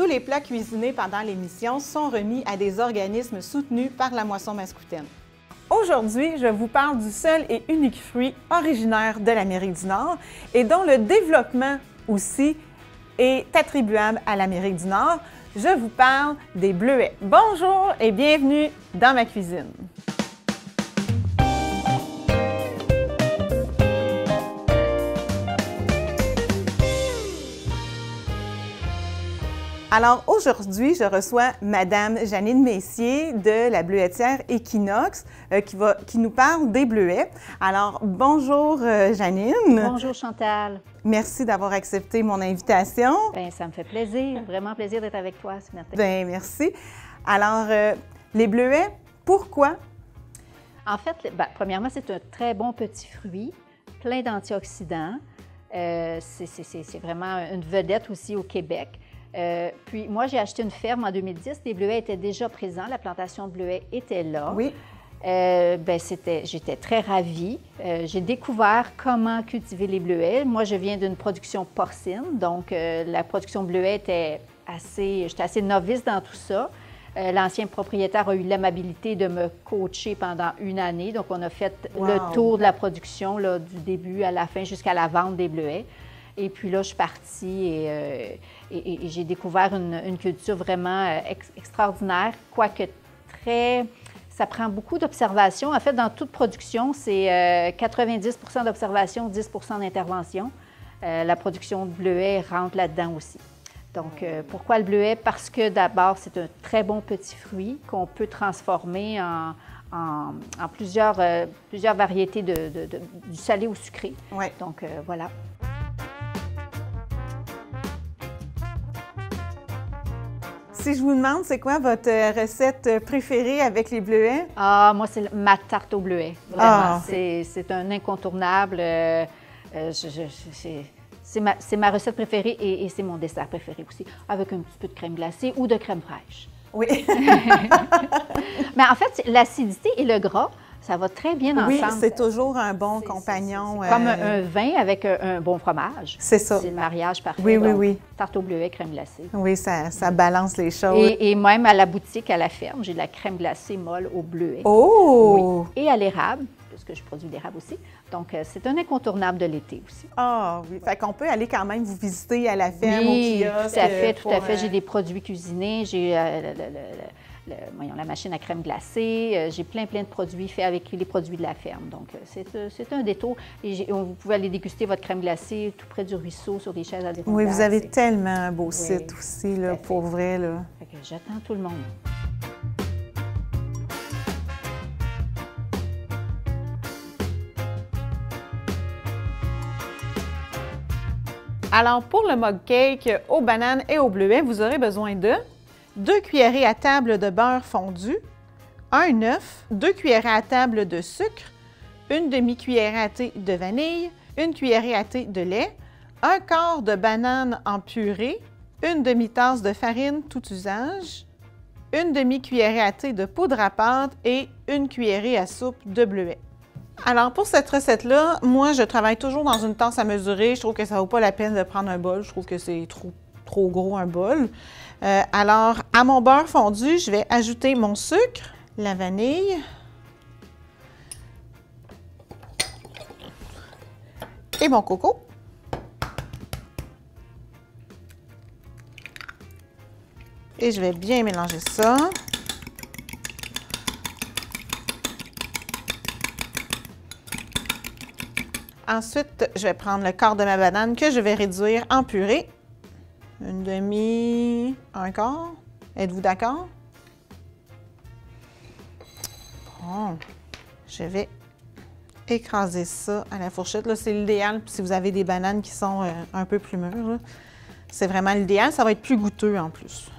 Tous les plats cuisinés pendant l'émission sont remis à des organismes soutenus par la Moisson Mascoutaine. Aujourd'hui, je vous parle du seul et unique fruit originaire de l'Amérique du Nord et dont le développement aussi est attribuable à l'Amérique du Nord. Je vous parle des bleuets. Bonjour et bienvenue dans ma cuisine. Alors aujourd'hui, je reçois Madame Janine Messier de la bleuetière Equinox qui nous parle des bleuets. Alors bonjour Janine. Bonjour Chantal. Merci d'avoir accepté mon invitation. Bien, ça me fait plaisir, vraiment plaisir d'être avec toi ce matin. Bien, merci. Alors les bleuets, pourquoi? En fait, premièrement, c'est un très bon petit fruit, plein d'antioxydants. C'est vraiment une vedette aussi au Québec. Puis moi, j'ai acheté une ferme en 2010. Les bleuets étaient déjà présents. La plantation de bleuets était là. Oui. J'étais très ravie. J'ai découvert comment cultiver les bleuets. Moi, je viens d'une production porcine, donc la production de bleuets j'étais assez novice dans tout ça. L'ancien propriétaire a eu l'amabilité de me coacher pendant une année. Donc, on a fait le tour de la production, là, du début à la fin jusqu'à la vente des bleuets. Et puis là, je suis partie et j'ai découvert une culture vraiment extraordinaire, quoique ça prend beaucoup d'observation. En fait, dans toute production, c'est 90 d'observation, 10 d'intervention. La production de bleuets rentre là-dedans aussi. Donc, pourquoi le bleuet? Parce que d'abord, c'est un très bon petit fruit qu'on peut transformer en plusieurs variétés du salé au sucré. Ouais. Donc, voilà. Si je vous demande, c'est quoi votre recette préférée avec les bleuets? Ah, moi, c'est ma tarte aux bleuets. Vraiment. Ah. C'est un incontournable. C'est ma recette préférée et c'est mon dessert préféré aussi, avec un petit peu de crème glacée ou de crème fraîche. Oui. Mais en fait, l'acidité et le gras, ça va très bien ensemble. Oui, c'est toujours un bon compagnon. C'est comme un vin avec un bon fromage. C'est ça. C'est le mariage parfait. Oui, donc, oui. Tarte aux bleuets, crème glacée. Oui, ça balance les choses. Et même à la boutique, à la ferme, j'ai de la crème glacée molle au bleuet. Oh! Oui. Et à l'érable, puisque je produis l'érable aussi. Donc, c'est un incontournable de l'été aussi. Ah oui, fait qu'on peut aller quand même vous visiter à la ferme, oui, au kiosque. tout à fait. J'ai des produits cuisinés, j'ai la machine à crème glacée, j'ai plein de produits faits avec les produits de la ferme. Donc, c'est un détour. Et vous pouvez aller déguster votre crème glacée tout près du ruisseau, sur des chaises à défendre. Oui, vous avez tellement un beau site aussi, là, pour vrai. Là. Fait que j'attends tout le monde. Alors, pour le mug cake aux bananes et aux bleuets, vous aurez besoin de 2 cuillerées à table de beurre fondu, un œuf, 2 cuillerées à table de sucre, une demi-cuillerée à thé de vanille, une cuillerée à thé de lait, un quart de banane en purée, une demi-tasse de farine tout usage, une demi-cuillerée à thé de poudre à pâte et une cuillerée à soupe de bleuets. Alors, pour cette recette-là, moi, je travaille toujours dans une tasse à mesurer. Je trouve que ça ne vaut pas la peine de prendre un bol. Je trouve que c'est trop gros, un bol. Alors, à mon beurre fondu, je vais ajouter mon sucre, la vanille, et mon coco. Et je vais bien mélanger ça. Ensuite, je vais prendre le quart de ma banane que je vais réduire en purée. Une demi, un quart. Êtes-vous d'accord? Bon, je vais écraser ça à la fourchette. Là, c'est l'idéal si vous avez des bananes qui sont un peu plus mûres. C'est vraiment l'idéal. Ça va être plus goûteux en plus.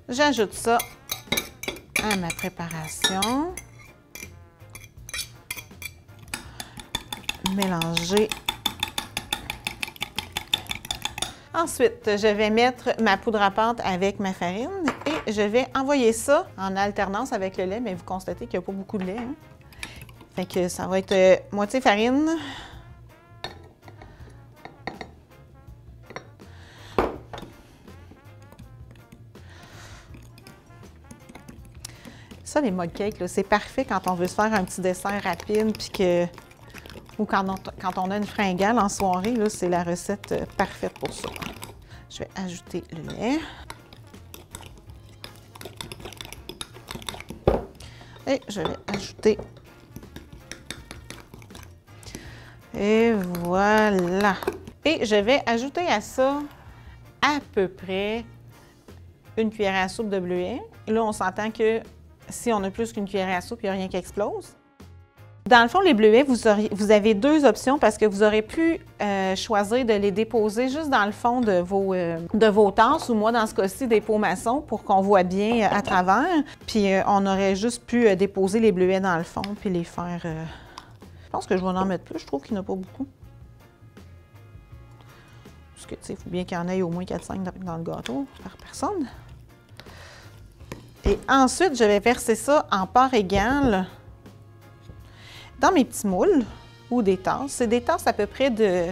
J'ajoute ça à ma préparation. Mélanger. Ensuite, je vais mettre ma poudre à pâte avec ma farine et je vais envoyer ça en alternance avec le lait, mais vous constatez qu'il n'y a pas beaucoup de lait. Hein? Fait que ça va être moitié farine. Ça, les mug cakes, c'est parfait quand on veut se faire un petit dessert rapide, puis que... ou quand on a une fringale en soirée, c'est la recette parfaite pour ça. Je vais ajouter le lait. Et je vais ajouter. Et voilà. Et je vais ajouter à ça à peu près une cuillère à soupe de bleuets. Là, on s'entend que si on a plus qu'une cuillère à soupe, il n'y a rien qui explose. Dans le fond, les bleuets, vous avez deux options parce que vous aurez pu choisir de les déposer juste dans le fond de vos tasses, ou moi, dans ce cas-ci, des pots maçons pour qu'on voit bien à travers. Puis on aurait juste pu déposer les bleuets dans le fond puis les faire... Je pense que je vais en mettre plus. Je trouve qu'il n'y en a pas beaucoup. Parce que, tu sais, il faut bien qu'il y en ait au moins 4-5 dans le gâteau par personne. Et ensuite, je vais verser ça en part égale dans mes petits moules ou des tasses. C'est des tasses à peu près de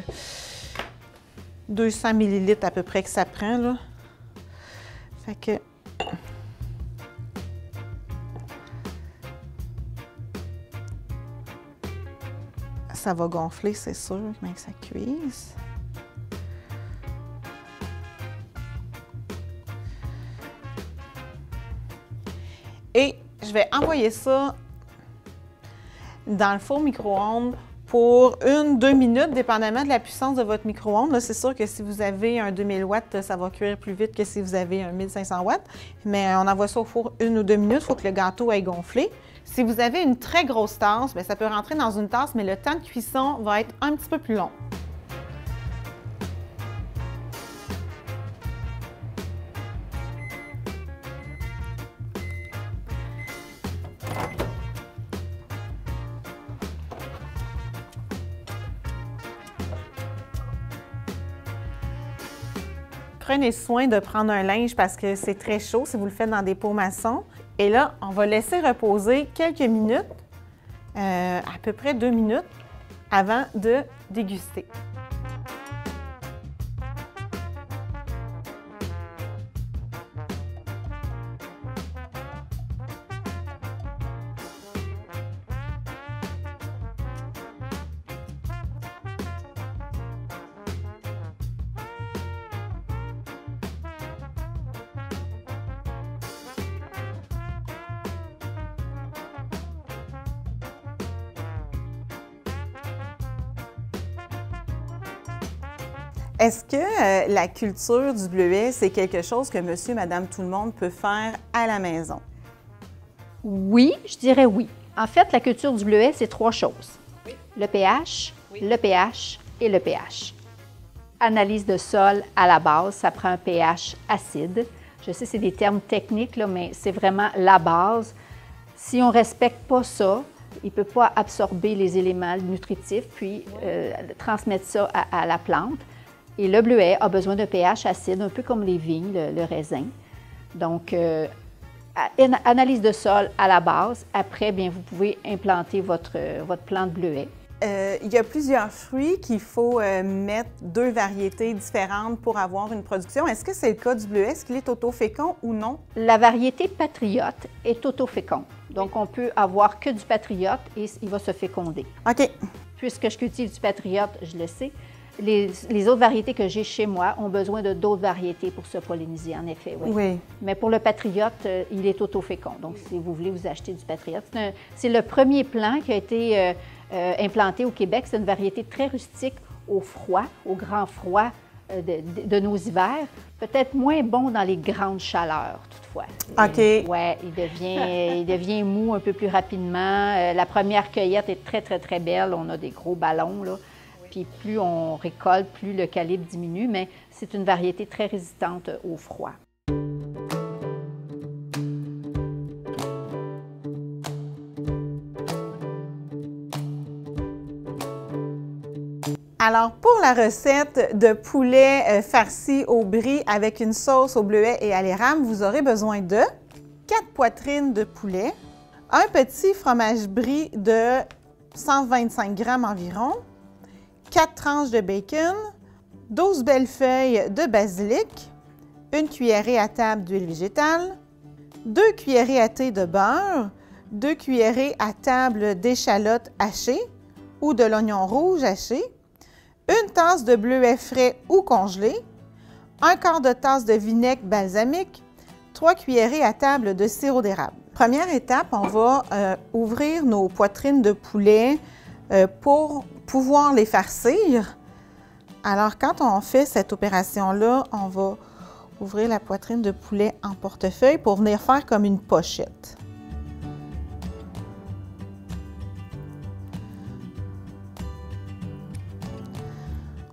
200 ml à peu près que ça prend, là. Fait que... ça va gonfler, c'est sûr, mais que ça cuise. Et je vais envoyer ça dans le four micro-ondes pour 1-2 minutes, dépendamment de la puissance de votre micro-ondes. C'est sûr que si vous avez un 2000 watts, ça va cuire plus vite que si vous avez un 1500 watts. Mais on envoie ça au four 1 ou 2 minutes, il faut que le gâteau aille gonfler. Si vous avez une très grosse tasse, bien, ça peut rentrer dans une tasse, mais le temps de cuisson va être un petit peu plus long. Prenez soin de prendre un linge parce que c'est très chaud si vous le faites dans des pots maçons. Et là, on va laisser reposer quelques minutes, à peu près 2 minutes, avant de déguster. Est-ce que la culture du bleuet, c'est quelque chose que monsieur, madame, tout le monde peut faire à la maison? Oui, je dirais oui. En fait, la culture du bleuet, c'est 3 choses. Oui. Le pH, oui. Le pH et le pH. Analyse de sol à la base, ça prend un pH acide. Je sais, c'est des termes techniques, là, mais c'est vraiment la base. Si on ne respecte pas ça, il ne peut pas absorber les éléments nutritifs puis transmettre ça à la plante. Et le bleuet a besoin d'un pH acide, un peu comme les vignes, le raisin. Donc, analyse de sol à la base. Après, bien, vous pouvez implanter votre plant de bleuet. Il y a plusieurs fruits qu'il faut mettre 2 variétés différentes pour avoir une production. Est-ce que c'est le cas du bleuet? Est-ce qu'il est autofécond ou non? La variété patriote est autoféconde. Donc, on peut avoir que du patriote et il va se féconder. OK. Puisque je cultive du patriote, je le sais. Les autres variétés que j'ai chez moi ont besoin de d'autres variétés pour se polliniser, en effet. Oui. Oui. Mais pour le patriote, il est autofécond. Donc, si vous voulez vous acheter du patriote, c'est le premier plant qui a été implanté au Québec. C'est une variété très rustique au froid, au grand froid de nos hivers. Peut-être moins bon dans les grandes chaleurs, toutefois. OK. Oui, il devient mou un peu plus rapidement. La première cueillette est très, très, très belle. On a des gros ballons, là. Puis plus on récolte, plus le calibre diminue, mais c'est une variété très résistante au froid. Alors, pour la recette de poulet farci au brie avec une sauce au bleuet et à l'érable, vous aurez besoin de 4 poitrines de poulet, un petit fromage brie de 125 g environ, 4 tranches de bacon, 12 belles feuilles de basilic, 1 cuillerée à table d'huile végétale, 2 cuillerées à thé de beurre, 2 cuillerées à table d'échalotes hachées ou de l'oignon rouge haché, 1 tasse de bleuets frais ou congelés, 1/4 de tasse de vinaigre balsamique, 3 cuillerées à table de sirop d'érable. Première étape, on va ouvrir nos poitrines de poulet pour pouvoir les farcir. Alors, quand on fait cette opération-là, on va ouvrir la poitrine de poulet en portefeuille pour venir faire comme une pochette.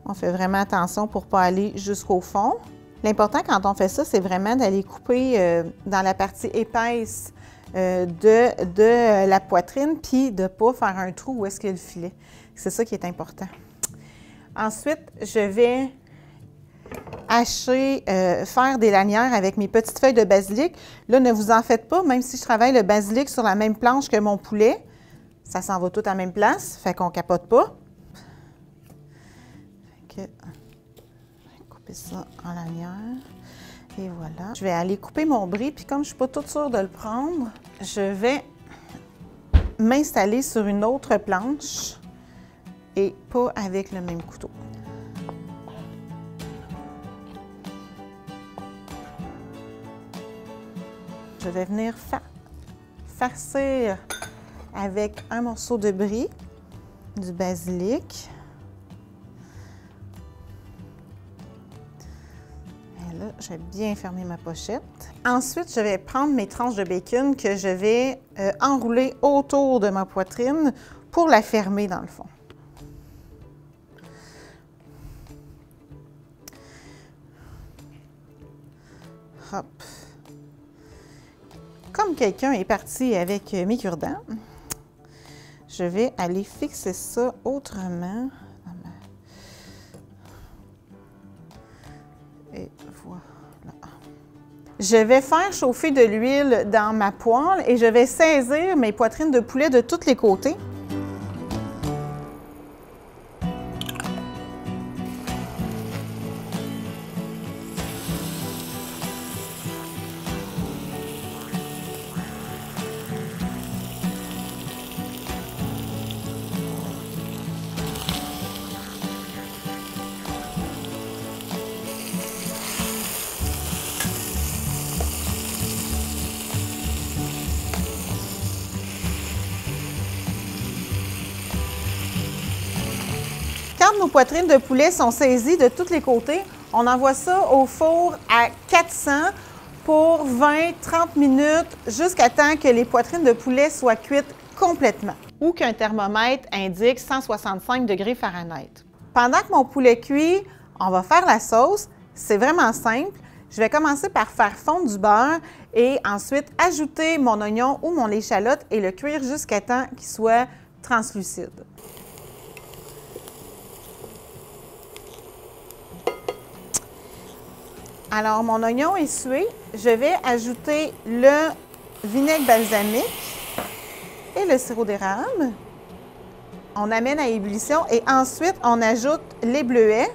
On fait vraiment attention pour ne pas aller jusqu'au fond. L'important quand on fait ça, c'est vraiment d'aller couper dans la partie épaisse de la poitrine, puis de ne pas faire un trou où est-ce qu'il y a le filet. C'est ça qui est important. Ensuite, je vais hacher, faire des lanières avec mes petites feuilles de basilic. Là, ne vous en faites pas, même si je travaille le basilic sur la même planche que mon poulet, ça s'en va tout à la même place, fait qu'on ne capote pas. Fait que, je vais couper ça en lanière. Et voilà. Je vais aller couper mon brie, puis comme je ne suis pas toute sûre de le prendre, je vais m'installer sur une autre planche et pas avec le même couteau. Je vais venir farcir avec un morceau de brie, du basilic. Et là, je vais bien fermer ma pochette. Ensuite, je vais prendre mes tranches de bacon que je vais enrouler autour de ma poitrine pour la fermer dans le fond. Hop. Comme quelqu'un est parti avec mes cure-dents, je vais aller fixer ça autrement. Et voilà. Je vais faire chauffer de l'huile dans ma poêle et je vais saisir mes poitrines de poulet de tous les côtés. Quand nos poitrines de poulet sont saisies de tous les côtés, on envoie ça au four à 400 pour 20-30 minutes jusqu'à temps que les poitrines de poulet soient cuites complètement ou qu'un thermomètre indique 165 degrés Fahrenheit. Pendant que mon poulet cuit, on va faire la sauce. C'est vraiment simple. Je vais commencer par faire fondre du beurre et ensuite ajouter mon oignon ou mon échalote et le cuire jusqu'à temps qu'il soit translucide. Alors, mon oignon est sué. Je vais ajouter le vinaigre balsamique et le sirop d'érable. On amène à ébullition et ensuite, on ajoute les bleuets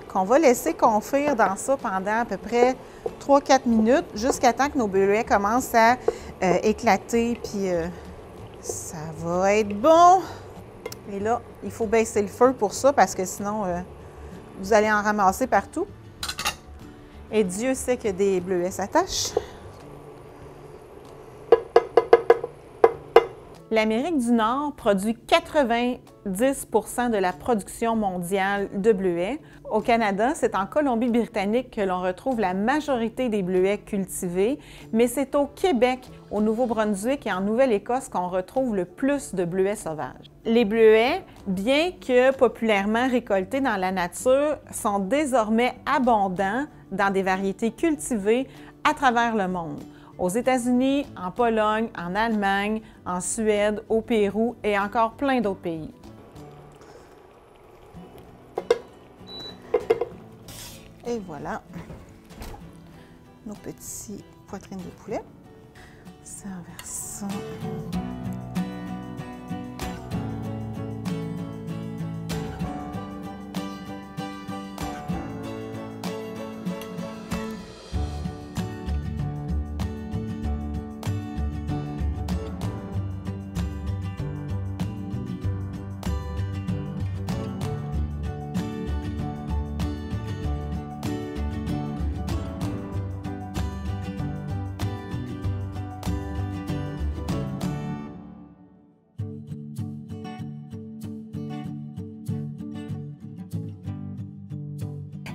qu'on va laisser confire dans ça pendant à peu près 3-4 minutes jusqu'à temps que nos bleuets commencent à éclater. Puis, ça va être bon. Et là, il faut baisser le feu pour ça parce que sinon... vous allez en ramasser partout. Et Dieu sait que des bleuets s'attachent. L'Amérique du Nord produit 90 % de la production mondiale de bleuets. Au Canada, c'est en Colombie-Britannique que l'on retrouve la majorité des bleuets cultivés, mais c'est au Québec, au Nouveau-Brunswick et en Nouvelle-Écosse qu'on retrouve le plus de bleuets sauvages. Les bleuets, bien que populairement récoltés dans la nature, sont désormais abondants dans des variétés cultivées à travers le monde. Aux États-Unis, en Pologne, en Allemagne, en Suède, au Pérou et encore plein d'autres pays. Et voilà nos petits poitrines de poulet. Ça, on verse ça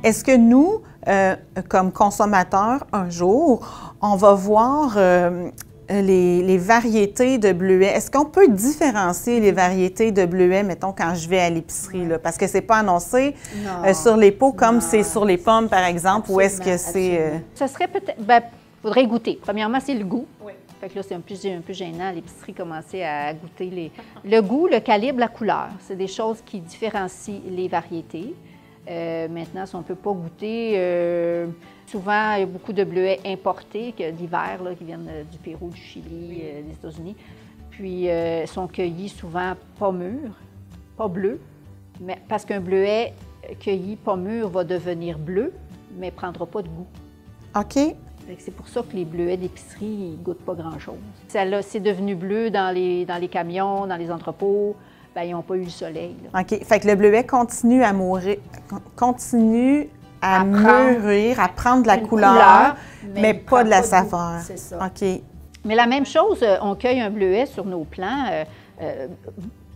Est-ce que nous, comme consommateurs, un jour, on va voir les variétés de bleuets? Est-ce qu'on peut différencier les variétés de bleuets, mettons, quand je vais à l'épicerie? Parce que c'est pas annoncé sur les pots comme c'est sur les pommes, par exemple, ou est-ce que c'est... Ça serait peut-être... Bien, il faudrait goûter. Premièrement, c'est le goût. Oui. Fait que là, c'est un peu gênant à l'épicerie, commencer à goûter le goût, le calibre, la couleur. C'est des choses qui différencient les variétés. Maintenant, si on ne peut pas goûter, souvent, il y a beaucoup de bleuets importés d'hiver qui viennent du Pérou, du Chili, des États-Unis. Puis, sont cueillis souvent pas mûrs, pas bleus, mais parce qu'un bleuet cueilli pas mûr va devenir bleu, mais ne prendra pas de goût. OK. C'est pour ça que les bleuets d'épicerie ne goûtent pas grand-chose. C'est devenu bleu dans les camions, dans les entrepôts. Bien, ils n'ont pas eu le soleil. Là. OK. Fait que le bleuet continue à mûrir, à prendre de la couleur, mais pas de la saveur. C'est ça. OK. Mais la même chose, on cueille un bleuet sur nos plants,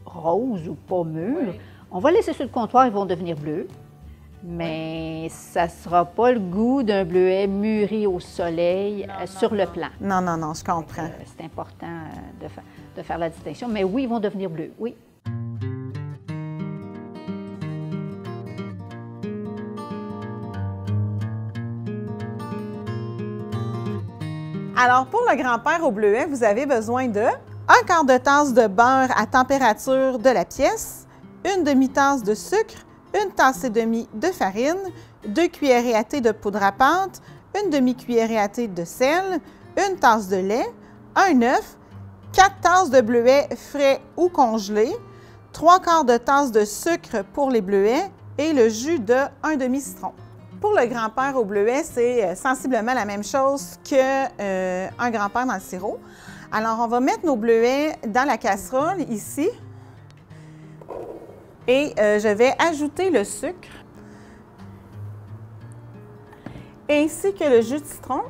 rose ou pas mûr. Oui. On va laisser sur le comptoir, ils vont devenir bleus. Mais ça ne sera pas le goût d'un bleuet mûri au soleil sur le plant. Non, non, non, je comprends. C'est important de faire la distinction. Mais oui, ils vont devenir bleus, oui. Alors, pour le grand-père au bleuet, vous avez besoin de 1/4 de tasse de beurre à température de la pièce, 1 demi-tasse de sucre, 1 tasse et demie de farine, 2 cuillerées à thé de poudre à pâte, 1 demi-cuillerée à thé de sel, 1 tasse de lait, 1 œuf, 4 tasses de bleuets frais ou congelés, 3/4 de tasse de sucre pour les bleuets et le jus de 1 demi-citron. Pour le grand-père au bleuet, c'est sensiblement la même chose qu'un grand-père dans le sirop. Alors, on va mettre nos bleuets dans la casserole ici. Et je vais ajouter le sucre, ainsi que le jus de citron,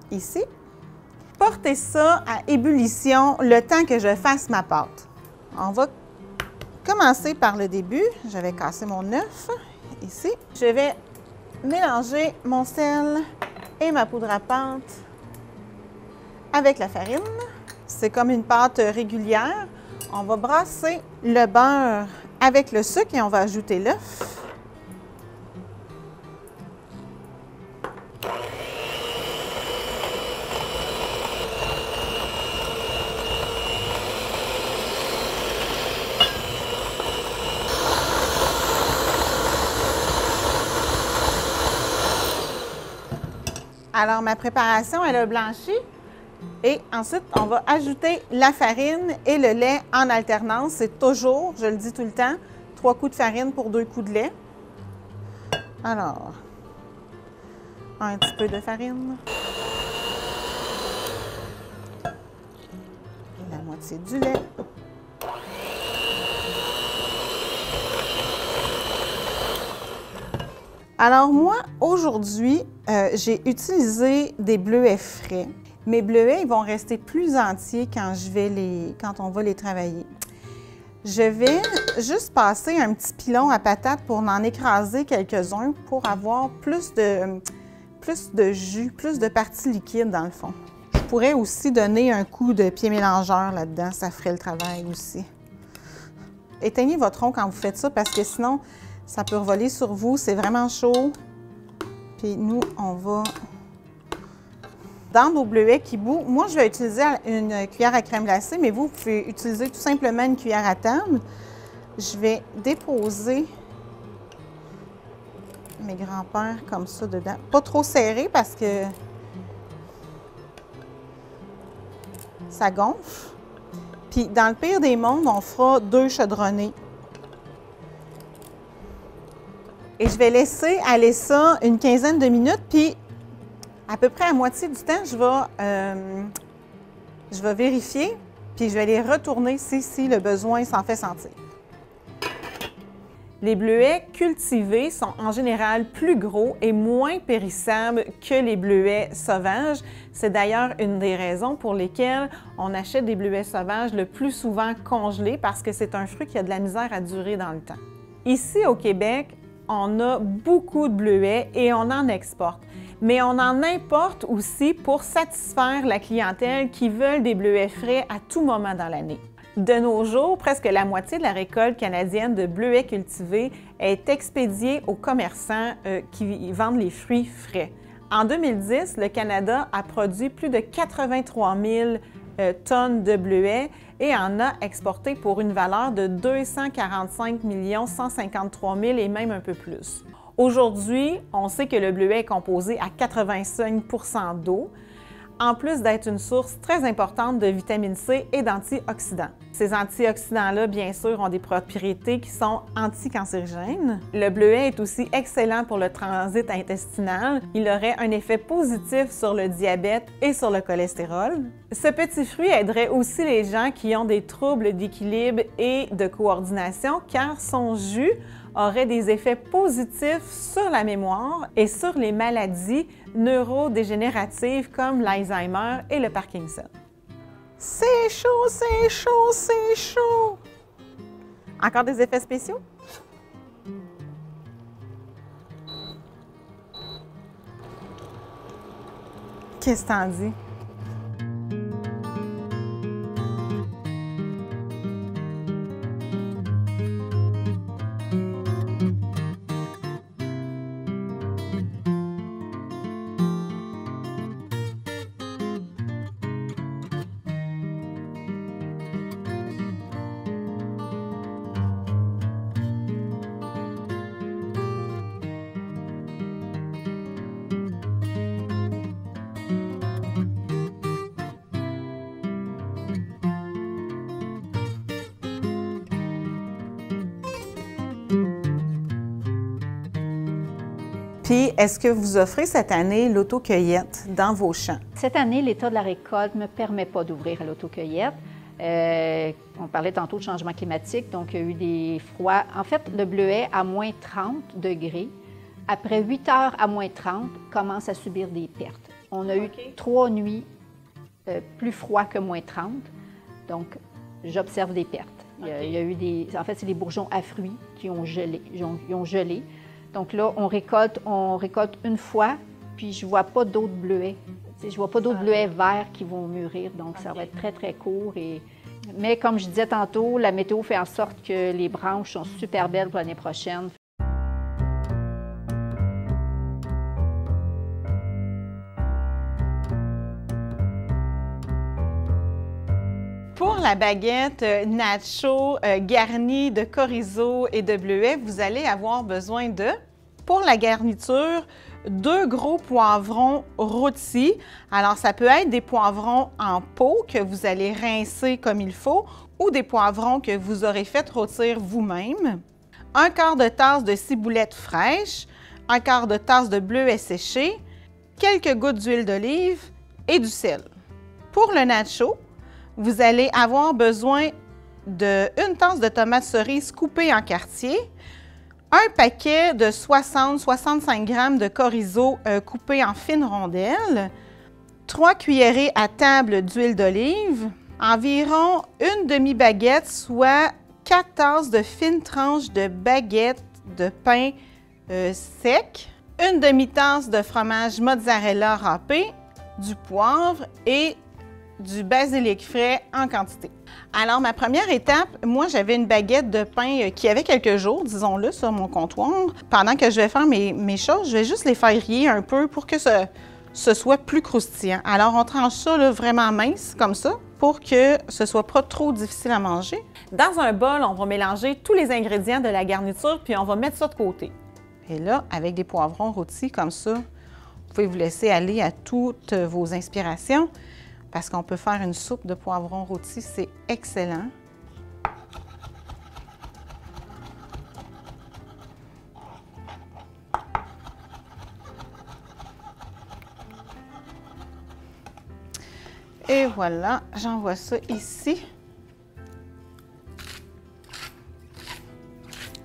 ici. Portez ça à ébullition le temps que je fasse ma pâte. On va commencer par le début. Je vais casser mon œuf, ici. Je vais mélanger mon sel et ma poudre à pâte avec la farine. C'est comme une pâte régulière. On va brasser le beurre avec le sucre et on va ajouter l'œuf. Alors, ma préparation, elle a blanchi. Et ensuite, on va ajouter la farine et le lait en alternance. C'est toujours, je le dis tout le temps, 3 coups de farine pour 2 coups de lait. Alors, un petit peu de farine. Et la moitié du lait. Alors moi, aujourd'hui, j'ai utilisé des bleuets frais. Mes bleuets, ils vont rester plus entiers quand on va les travailler. Je vais juste passer un petit pilon à patate pour en écraser quelques-uns pour avoir plus de jus, plus de parties liquides dans le fond. Je pourrais aussi donner un coup de pied mélangeur là-dedans, ça ferait le travail aussi. Éteignez votre eau quand vous faites ça parce que sinon, ça peut revoler sur vous, c'est vraiment chaud. Puis nous, on va... Dans nos bleuets qui bouent, moi, je vais utiliser une cuillère à crème glacée, mais vous pouvez utiliser tout simplement une cuillère à table. Je vais déposer mes grands-pères comme ça dedans. Pas trop serré parce que ça gonfle. Puis, dans le pire des mondes, on fera 2 chaudronnés. Et je vais laisser aller ça une quinzaine de minutes, puis à peu près à moitié du temps, je vais vérifier, puis je vais les retourner si le besoin s'en fait sentir. Les bleuets cultivés sont en général plus gros et moins périssables que les bleuets sauvages. C'est d'ailleurs une des raisons pour lesquelles on achète des bleuets sauvages le plus souvent congelés parce que c'est un fruit qui a de la misère à durer dans le temps. Ici au Québec, on a beaucoup de bleuets et on en exporte. Mais on en importe aussi pour satisfaire la clientèle qui veut des bleuets frais à tout moment dans l'année. De nos jours, presque la moitié de la récolte canadienne de bleuets cultivés est expédiée aux commerçants qui vendent les fruits frais. En 2010, le Canada a produit plus de 83 000 tonnes de bleuets et en a exporté pour une valeur de 245 153 000 et même un peu plus. Aujourd'hui, on sait que le bleuet est composé à 85 % d'eau, en plus d'être une source très importante de vitamine C et d'antioxydants. Ces antioxydants-là, bien sûr, ont des propriétés qui sont anticancérigènes. Le bleuet est aussi excellent pour le transit intestinal. Il aurait un effet positif sur le diabète et sur le cholestérol. Ce petit fruit aiderait aussi les gens qui ont des troubles d'équilibre et de coordination car son jus aurait des effets positifs sur la mémoire et sur les maladies neurodégénératives comme l'Alzheimer et le Parkinson. C'est chaud, c'est chaud, c'est chaud! Encore des effets spéciaux? Qu'est-ce que t'en dis? Puis, est-ce que vous offrez cette année l'autocueillette dans vos champs? Cette année, l'état de la récolte ne me permet pas d'ouvrir à l'autocueillette. On parlait tantôt de changement climatique, donc il y a eu des froids. En fait, le bleuet à moins 30 degrés, après 8 heures à moins 30, commence à subir des pertes. On a eu 3 nuits plus froid que moins 30, donc j'observe des pertes. Il y a eu des... En fait, c'est les bourgeons à fruits qui ont gelé. Ils ont gelé. Donc là, on récolte une fois, puis je ne vois pas d'autres bleuets. Je ne vois pas d'autres bleuets verts qui vont mûrir, donc ça va être très, très court. Mais comme je disais tantôt, la météo fait en sorte que les branches sont super belles pour l'année prochaine. Pour la baguette nacho garnie de chorizo et de bleuet, vous allez avoir besoin de, pour la garniture, 2 gros poivrons rôtis. Alors, ça peut être des poivrons en pot que vous allez rincer comme il faut ou des poivrons que vous aurez fait rôtir vous-même. 1/4 de tasse de ciboulette fraîche, 1/4 de tasse de bleuet séché, quelques gouttes d'huile d'olive et du sel. Pour le nacho, vous allez avoir besoin d'1 tasse de tomates cerises coupées en quartiers, un paquet de 60-65 g de chorizo coupé en fines rondelles, 3 cuillerées à table d'huile d'olive, environ une demi-baguette, soit 4 tasses de fines tranches de baguette de pain sec, une demi-tasse de fromage mozzarella râpé, du poivre et du basilic frais en quantité. Alors, ma première étape, moi, j'avais une baguette de pain qui avait quelques jours, disons-le, sur mon comptoir. Pendant que je vais faire mes choses, je vais juste les faire riller un peu pour que ce soit plus croustillant. Alors, on tranche ça là, vraiment mince, comme ça, pour que ce soit pas trop difficile à manger. Dans un bol, on va mélanger tous les ingrédients de la garniture, puis on va mettre ça de côté. Et là, avec des poivrons rôtis comme ça, vous pouvez vous laisser aller à toutes vos inspirations. Parce qu'on peut faire une soupe de poivrons rôtis, c'est excellent. Et voilà, j'envoie ça ici.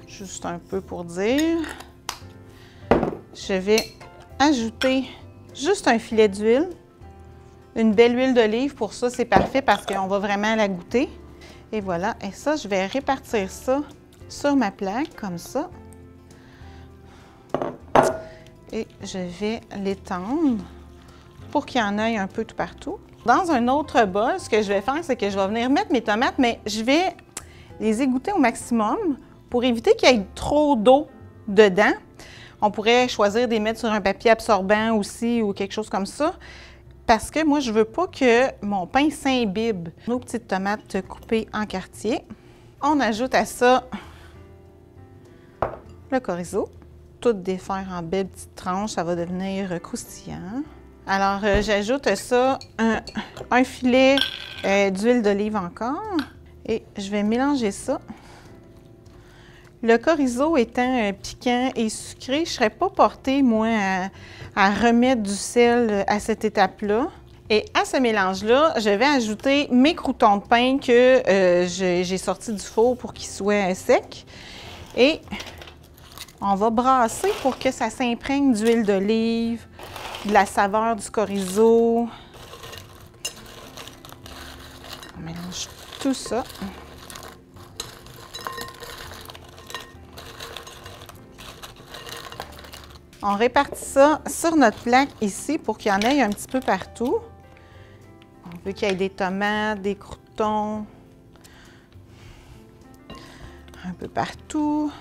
Juste un peu pour dire. Je vais ajouter juste un filet d'huile. Une belle huile d'olive, pour ça, c'est parfait parce qu'on va vraiment la goûter. Et voilà, et ça, je vais répartir ça sur ma plaque, comme ça. Et je vais l'étendre pour qu'il y en ait un peu tout partout. Dans un autre bol, ce que je vais faire, c'est que je vais venir mettre mes tomates, mais je vais les égoutter au maximum pour éviter qu'il y ait trop d'eau dedans. On pourrait choisir de les mettre sur un papier absorbant aussi ou quelque chose comme ça, parce que moi, je ne veux pas que mon pain s'imbibe. Nos petites tomates coupées en quartiers. On ajoute à ça le chorizo. Tout défaire en belles petites tranches, ça va devenir croustillant. Alors, j'ajoute ça, un filet d'huile d'olive encore, et je vais mélanger ça. Le chorizo étant piquant et sucré, je ne serais pas portée, moi, à remettre du sel à cette étape-là. Et à ce mélange-là, je vais ajouter mes croûtons de pain que j'ai sortis du four pour qu'ils soient secs. Et on va brasser pour que ça s'imprègne d'huile d'olive, de la saveur du chorizo. On mélange tout ça. On répartit ça sur notre plaque ici pour qu'il y en ait un petit peu partout. On veut qu'il y ait des tomates, des croûtons, un peu partout.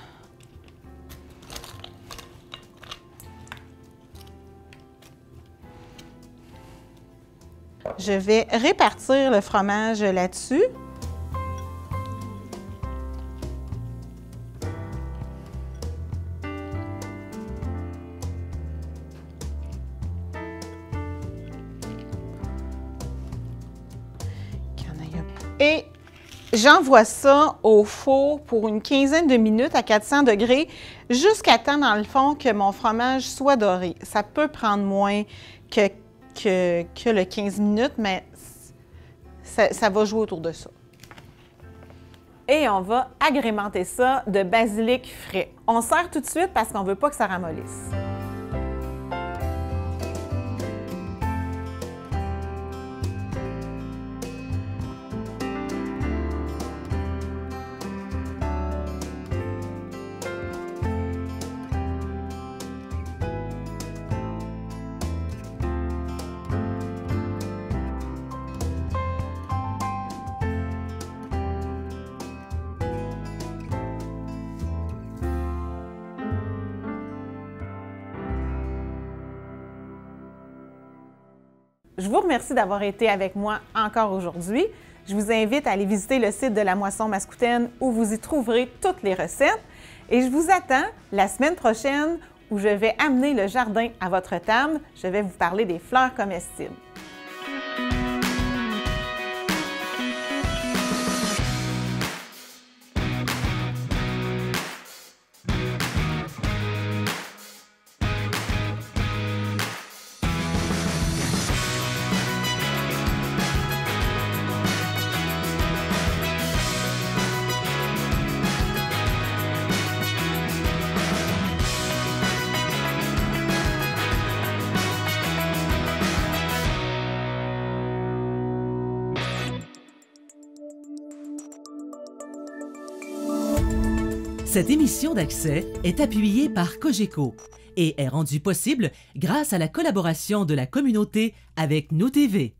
Je vais répartir le fromage là-dessus. Et j'envoie ça au four pour une quinzaine de minutes à 400 degrés jusqu'à temps, dans le fond, que mon fromage soit doré. Ça peut prendre moins que le 15 minutes, mais ça va jouer autour de ça. Et on va agrémenter ça de basilic frais. On sert tout de suite parce qu'on ne veut pas que ça ramollisse. Je vous remercie d'avoir été avec moi encore aujourd'hui. Je vous invite à aller visiter le site de la Moisson Mascoutaine où vous y trouverez toutes les recettes. Et je vous attends la semaine prochaine où je vais amener le jardin à votre table. Je vais vous parler des fleurs comestibles. Cette émission d'Accès est appuyée par Cogeco et est rendue possible grâce à la collaboration de la communauté avec Nous TV.